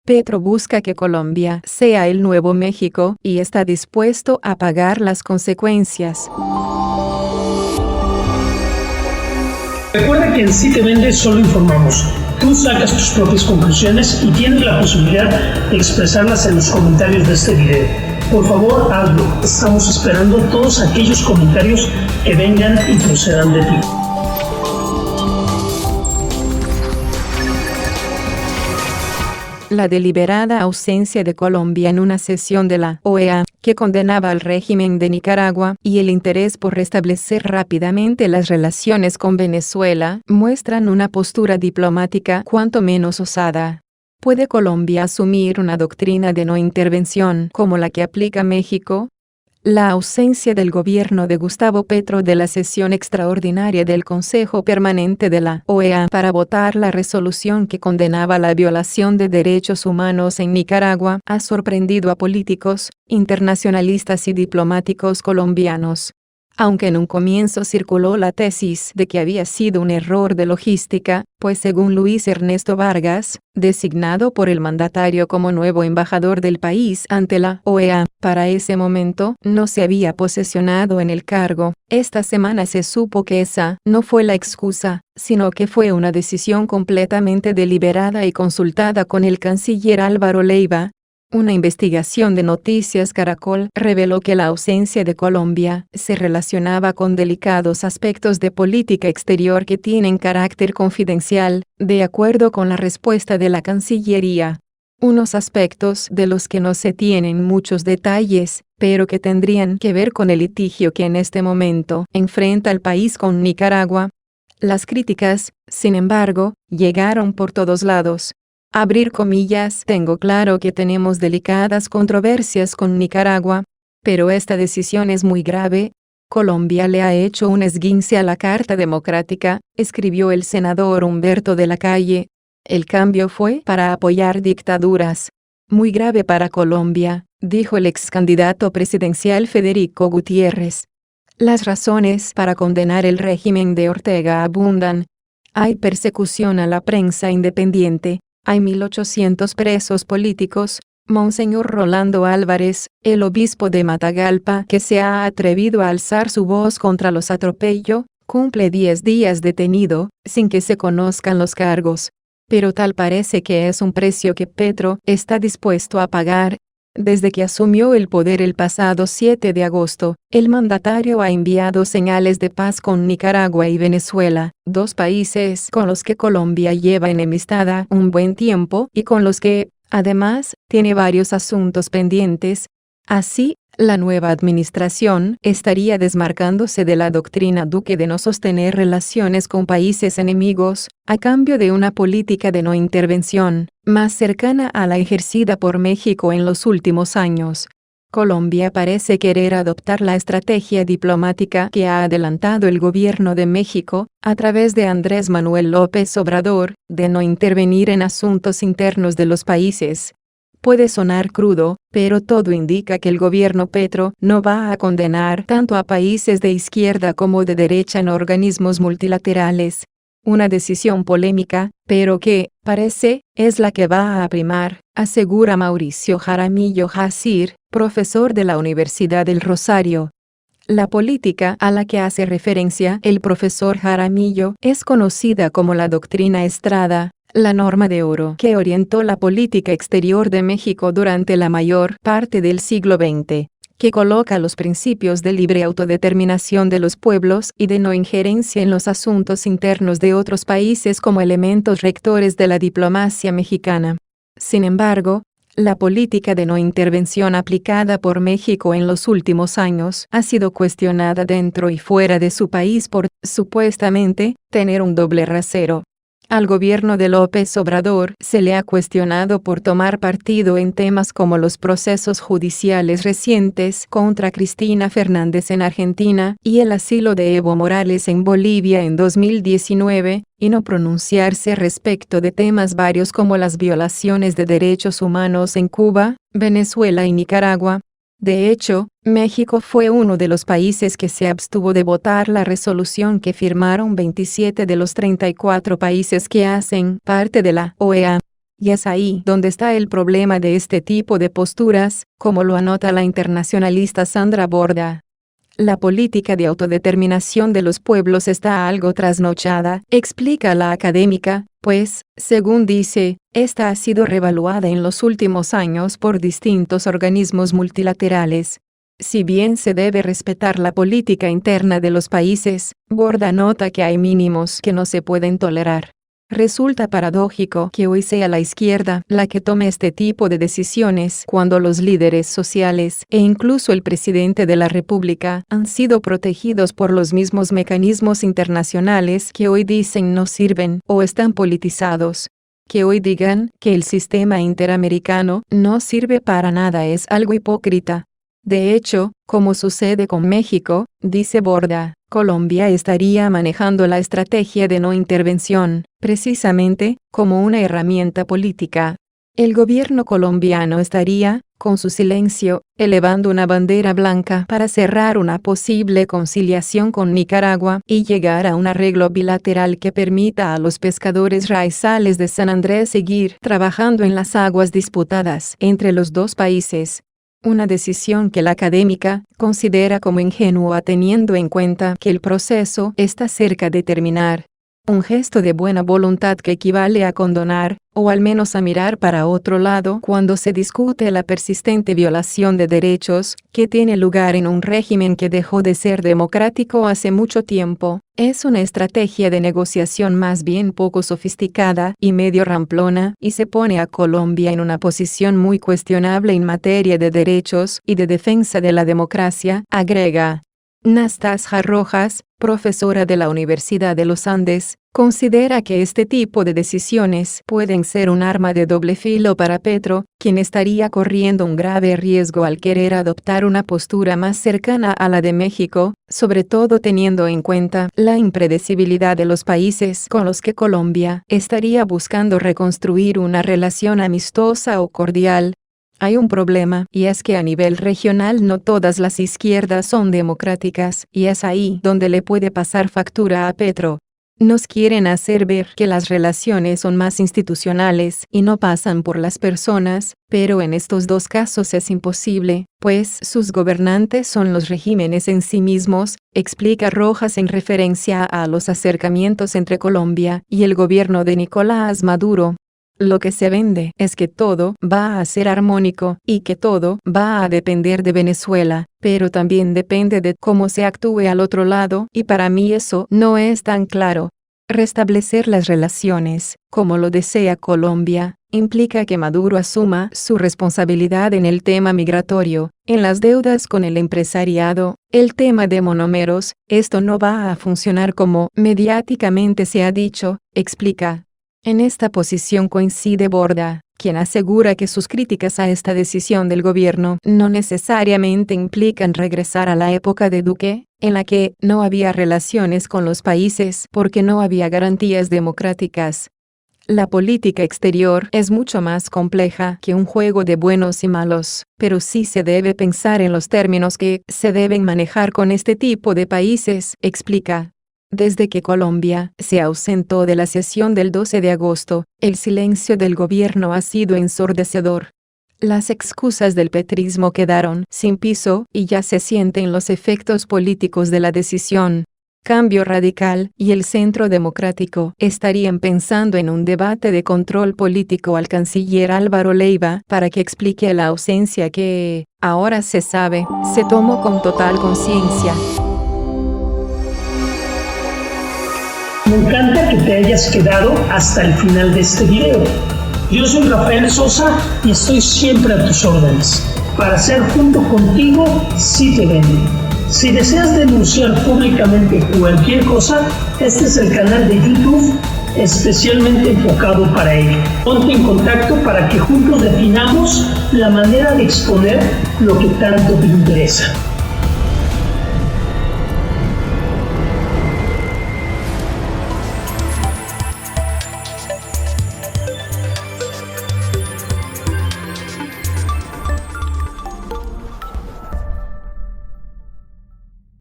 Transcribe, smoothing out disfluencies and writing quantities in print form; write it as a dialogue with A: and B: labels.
A: Petro busca que Colombia sea el nuevo México y está dispuesto a pagar las consecuencias.
B: Recuerda que en Si Te Vende solo informamos. Tú sacas tus propias conclusiones y tienes la posibilidad de expresarlas en los comentarios de este video. Por favor, hazlo. Estamos esperando todos aquellos comentarios que vengan y procedan de ti.
A: La deliberada ausencia de Colombia en una sesión de la OEA, que condenaba al régimen de Nicaragua, y el interés por restablecer rápidamente las relaciones con Venezuela, muestran una postura diplomática cuanto menos osada. ¿Puede Colombia asumir una doctrina de no intervención como la que aplica México? La ausencia del gobierno de Gustavo Petro de la sesión extraordinaria del Consejo Permanente de la OEA para votar la resolución que condenaba la violación de derechos humanos en Nicaragua ha sorprendido a políticos, internacionalistas y diplomáticos colombianos. Aunque en un comienzo circuló la tesis de que había sido un error de logística, pues según Luis Ernesto Vargas, designado por el mandatario como nuevo embajador del país ante la OEA, para ese momento no se había posesionado en el cargo, esta semana se supo que esa no fue la excusa, sino que fue una decisión completamente deliberada y consultada con el canciller Álvaro Leiva. Una investigación de Noticias Caracol reveló que la ausencia de Colombia se relacionaba con delicados aspectos de política exterior que tienen carácter confidencial, de acuerdo con la respuesta de la Cancillería. Unos aspectos de los que no se tienen muchos detalles, pero que tendrían que ver con el litigio que en este momento enfrenta el país con Nicaragua. Las críticas, sin embargo, llegaron por todos lados. Abrir comillas, tengo claro que tenemos delicadas controversias con Nicaragua, pero esta decisión es muy grave. Colombia le ha hecho un esguince a la Carta Democrática, escribió el senador Humberto de la Calle. El cambio fue para apoyar dictaduras. Muy grave para Colombia, dijo el ex candidato presidencial Federico Gutiérrez. Las razones para condenar el régimen de Ortega abundan. Hay persecución a la prensa independiente. Hay 1.800 presos políticos. Monseñor Rolando Álvarez, el obispo de Matagalpa que se ha atrevido a alzar su voz contra los atropellos, cumple 10 días detenido, sin que se conozcan los cargos. Pero tal parece que es un precio que Petro está dispuesto a pagar. Desde que asumió el poder el pasado 7 de agosto, el mandatario ha enviado señales de paz con Nicaragua y Venezuela, dos países con los que Colombia lleva enemistada un buen tiempo y con los que, además, tiene varios asuntos pendientes. Así, la nueva administración estaría desmarcándose de la doctrina Duque de no sostener relaciones con países enemigos, a cambio de una política de no intervención, más cercana a la ejercida por México en los últimos años. Colombia parece querer adoptar la estrategia diplomática que ha adelantado el gobierno de México, a través de Andrés Manuel López Obrador, de no intervenir en asuntos internos de los países. Puede sonar crudo, pero todo indica que el gobierno Petro no va a condenar tanto a países de izquierda como de derecha en organismos multilaterales. Una decisión polémica, pero que, parece, es la que va a primar, asegura Mauricio Jaramillo Jacir, profesor de la Universidad del Rosario. La política a la que hace referencia el profesor Jaramillo es conocida como la doctrina Estrada, la norma de oro que orientó la política exterior de México durante la mayor parte del siglo XX, que coloca los principios de libre autodeterminación de los pueblos y de no injerencia en los asuntos internos de otros países como elementos rectores de la diplomacia mexicana. Sin embargo, la política de no intervención aplicada por México en los últimos años ha sido cuestionada dentro y fuera de su país por, supuestamente, tener un doble rasero. Al gobierno de López Obrador se le ha cuestionado por tomar partido en temas como los procesos judiciales recientes contra Cristina Fernández en Argentina y el asilo de Evo Morales en Bolivia en 2019, y no pronunciarse respecto de temas varios como las violaciones de derechos humanos en Cuba, Venezuela y Nicaragua. De hecho, México fue uno de los países que se abstuvo de votar la resolución que firmaron 27 de los 34 países que hacen parte de la OEA. Y es ahí donde está el problema de este tipo de posturas, como lo anota la internacionalista Sandra Borda. La política de autodeterminación de los pueblos está algo trasnochada, explica la académica, pues, según dice, esta ha sido revaluada en los últimos años por distintos organismos multilaterales. Si bien se debe respetar la política interna de los países, Borda nota que hay mínimos que no se pueden tolerar. Resulta paradójico que hoy sea la izquierda la que tome este tipo de decisiones cuando los líderes sociales e incluso el presidente de la República han sido protegidos por los mismos mecanismos internacionales que hoy dicen no sirven o están politizados. Que hoy digan que el sistema interamericano no sirve para nada es algo hipócrita. De hecho, como sucede con México, dice Borda, Colombia estaría manejando la estrategia de no intervención, precisamente, como una herramienta política. El gobierno colombiano estaría, con su silencio, elevando una bandera blanca para cerrar una posible conciliación con Nicaragua y llegar a un arreglo bilateral que permita a los pescadores raizales de San Andrés seguir trabajando en las aguas disputadas entre los dos países. Una decisión que la académica considera como ingenua teniendo en cuenta que el proceso está cerca de terminar. Un gesto de buena voluntad que equivale a condonar, o al menos a mirar para otro lado cuando se discute la persistente violación de derechos que tiene lugar en un régimen que dejó de ser democrático hace mucho tiempo. Es una estrategia de negociación más bien poco sofisticada y medio ramplona y se pone a Colombia en una posición muy cuestionable en materia de derechos y de defensa de la democracia, agrega. Nastasia Rojas, profesora de la Universidad de los Andes, considera que este tipo de decisiones pueden ser un arma de doble filo para Petro, quien estaría corriendo un grave riesgo al querer adoptar una postura más cercana a la de México, sobre todo teniendo en cuenta la impredecibilidad de los países con los que Colombia estaría buscando reconstruir una relación amistosa o cordial. Hay un problema, y es que a nivel regional no todas las izquierdas son democráticas, y es ahí donde le puede pasar factura a Petro. Nos quieren hacer ver que las relaciones son más institucionales y no pasan por las personas, pero en estos dos casos es imposible, pues sus gobernantes son los regímenes en sí mismos, explica Rojas en referencia a los acercamientos entre Colombia y el gobierno de Nicolás Maduro. Lo que se vende es que todo va a ser armónico y que todo va a depender de Venezuela, pero también depende de cómo se actúe al otro lado, y para mí eso no es tan claro. Restablecer las relaciones, como lo desea Colombia, implica que Maduro asuma su responsabilidad en el tema migratorio, en las deudas con el empresariado, el tema de monómeros. Esto no va a funcionar como mediáticamente se ha dicho, explica. En esta posición coincide Borda, quien asegura que sus críticas a esta decisión del gobierno no necesariamente implican regresar a la época de Duque, en la que no había relaciones con los países porque no había garantías democráticas. La política exterior es mucho más compleja que un juego de buenos y malos, pero sí se debe pensar en los términos que se deben manejar con este tipo de países, explica. Desde que Colombia se ausentó de la sesión del 12 de agosto, el silencio del gobierno ha sido ensordecedor. Las excusas del petrismo quedaron sin piso y ya se sienten los efectos políticos de la decisión. Cambio Radical y el Centro Democrático estarían pensando en un debate de control político al canciller Álvaro Leiva para que explique la ausencia que, ahora se sabe, se tomó con total conciencia.
B: Me encanta que te hayas quedado hasta el final de este video. Yo soy Rafael Sosa y estoy siempre a tus órdenes. Para hacer junto contigo, sí te vende. Si deseas denunciar públicamente cualquier cosa, este es el canal de YouTube especialmente enfocado para ello. Ponte en contacto para que juntos definamos la manera de exponer lo que tanto te interesa.